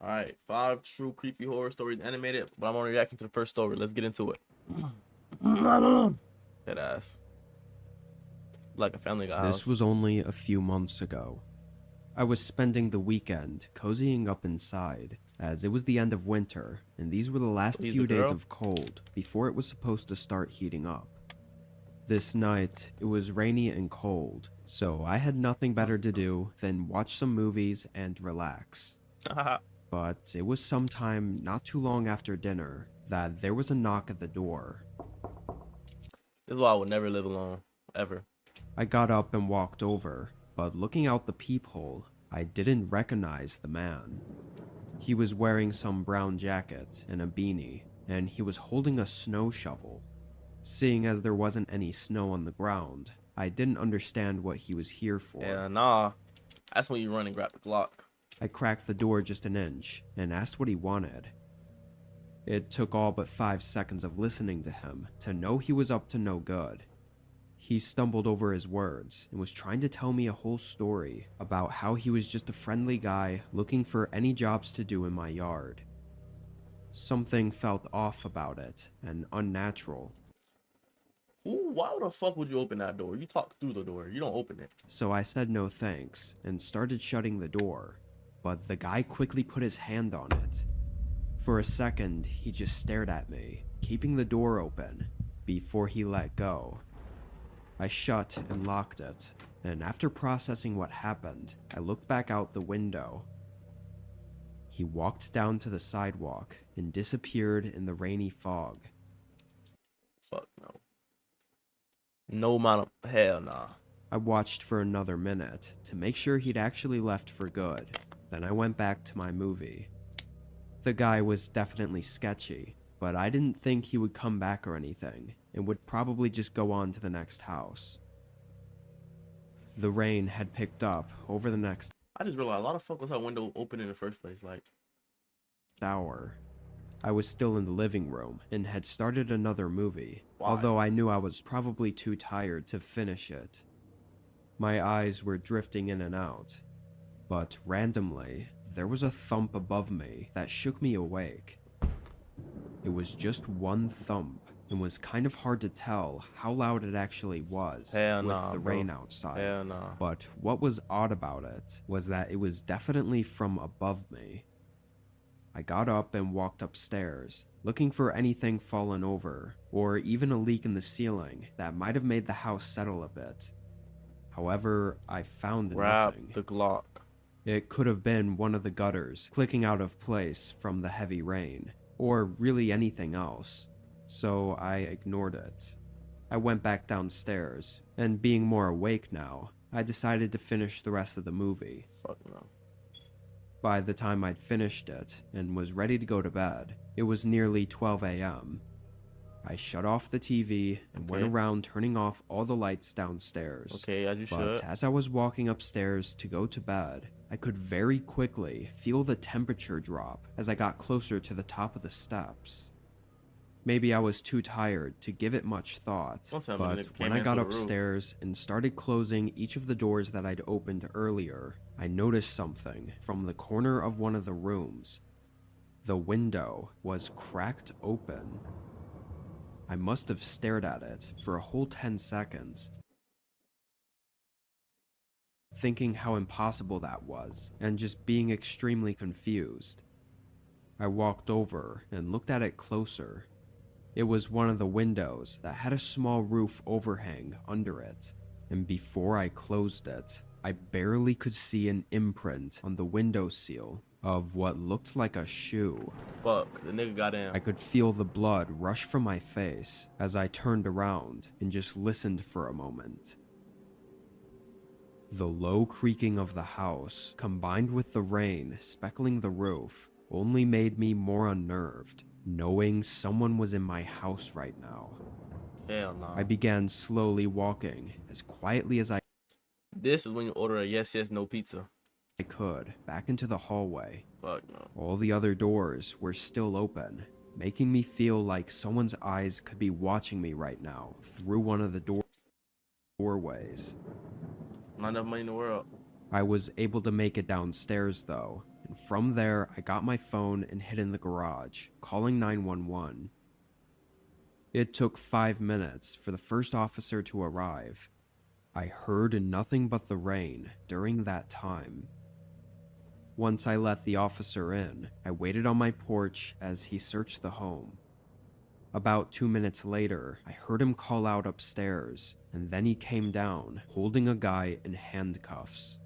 Alright, 5 true creepy horror stories animated, but I'm only reacting to the first story. Let's get into it. That ass. Like a Family Guy This house. was only a few months ago. I was spending the weekend cozying up inside, as it was the end of winter, and these were the last He's a few days girl? of cold before it was supposed to start heating up. This night, it was rainy and cold, so I had nothing better to do than watch some movies and relax. Haha. But it was sometime not too long after dinner that there was a knock at the door. This is why I would never live alone. Ever. I got up and walked over, but looking out the peephole, I didn't recognize the man. He was wearing some brown jacket and a beanie, and he was holding a snow shovel. Seeing as there wasn't any snow on the ground, I didn't understand what he was here for. Yeah, nah. That's when you run and grab the Glock. I cracked the door just an inch and asked what he wanted. It took all but 5 seconds of listening to him to know he was up to no good. He stumbled over his words and was trying to tell me a whole story about how he was just a friendly guy looking for any jobs to do in my yard. Something felt off about it and unnatural, Why the fuck would you open that door? You talk through the door. You don't open it. so I said no thanks and started shutting the door, but the guy quickly put his hand on it. For a second, he just stared at me, keeping the door open, before he let go. I shut and locked it, and after processing what happened, I looked back out the window. He walked down to the sidewalk and disappeared in the rainy fog. Fuck no. No amount of hell nah. I watched for another minute to make sure he'd actually left for good. Then I went back to my movie. The guy was definitely sketchy, but I didn't think he would come back or anything, and would probably just go on to the next house. The rain had picked up over the next I just realized a lot of fuck was her window open in the first place. Like, hour. I was still in the living room and had started another movie, why? although I knew I was probably too tired to finish it. My eyes were drifting in and out, but randomly, there was a thump above me that shook me awake. It was just one thump, and was kind of hard to tell how loud it actually was Hell with nah, the bro. rain outside. Hell nah. But what was odd about it was that it was definitely from above me. I got up and walked upstairs, looking for anything fallen over, or even a leak in the ceiling that might have made the house settle a bit. However, I found Grab nothing. the Glock. It could have been one of the gutters clicking out of place from the heavy rain, or really anything else, so I ignored it. I went back downstairs, and being more awake now, I decided to finish the rest of the movie. Fuck no. By the time I'd finished it and was ready to go to bed, it was nearly 12 a.m. I shut off the TV and went Okay. around turning off all the lights downstairs. Okay, as you But should. as I was walking upstairs to go to bed, I could very quickly feel the temperature drop as I got closer to the top of the steps. Maybe I was too tired to give it much thought, Don't tell me the but nigga when came I in got through the roof. upstairs and started closing each of the doors that I'd opened earlier, I noticed something from the corner of one of the rooms. The window was cracked open. I must have stared at it for a whole 10 seconds, thinking how impossible that was, and just being extremely confused. I walked over and looked at it closer. It was one of the windows that had a small roof overhang under it, and before I closed it, I barely could see an imprint on the windowsill of what looked like a shoe. Fuck, the nigga got in. I could feel the blood rush from my face as I turned around and just listened for a moment. The low creaking of the house, combined with the rain speckling the roof, only made me more unnerved, knowing someone was in my house right now. Hell nah. I began slowly walking as quietly as I This is when you order a yes, no pizza. could back into the hallway. Fuck no. All the other doors were still open, making me feel like someone's eyes could be watching me right now through one of the doorways. Not enough money in the world. I was able to make it downstairs though, and from there I got my phone and hid in the garage, calling 911. It took 5 minutes for the first officer to arrive. I heard nothing but the rain during that time. Once I let the officer in, I waited on my porch as he searched the home. About 2 minutes later, I heard him call out upstairs, and then he came down, holding a guy in handcuffs.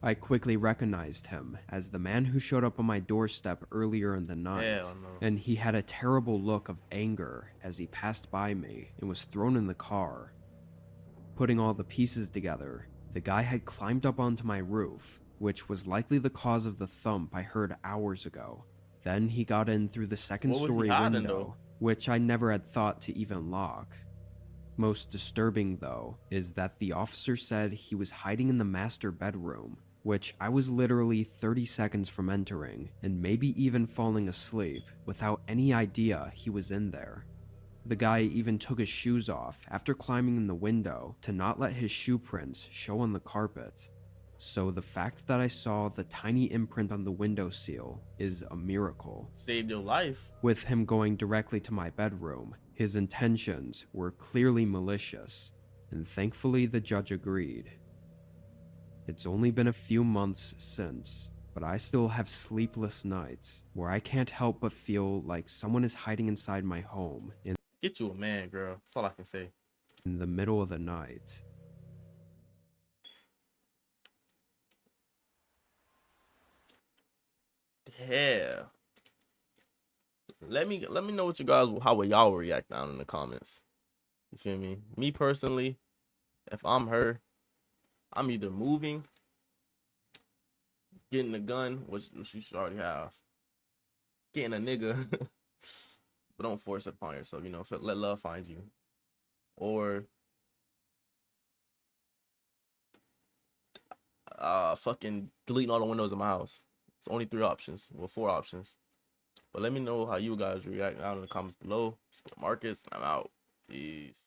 I quickly recognized him as the man who showed up on my doorstep earlier in the night, Hell no. and he had a terrible look of anger as he passed by me and was thrown in the car. Putting all the pieces together, the guy had climbed up onto my roof, which was likely the cause of the thump I heard hours ago. Then he got in through the second-story window, which I never had thought to even lock. Most disturbing, though, is that the officer said he was hiding in the master bedroom, which I was literally 30 seconds from entering, and maybe even falling asleep, without any idea he was in there. The guy even took his shoes off after climbing in the window to not let his shoe prints show on the carpet. So the fact that I saw the tiny imprint on the windowsill is a miracle. Saved your life. With him going directly to my bedroom, his intentions were clearly malicious, and thankfully the judge agreed. It's only been a few months since, but I still have sleepless nights where I can't help but feel like someone is hiding inside my home Get you a man, girl. That's all I can say. in the middle of the night. Yeah. Let me know what you guys, how y'all react down in the comments. You feel me? Me personally, if I'm her, I'm either moving, getting a gun, which you should already have, getting a nigga, but don't force it upon yourself. You know, let love find you, or fucking deleting all the windows in my house. It's only 3 options. Well, 4 options. But let me know how you guys react down in the comments below. Marcus, I'm out. Peace.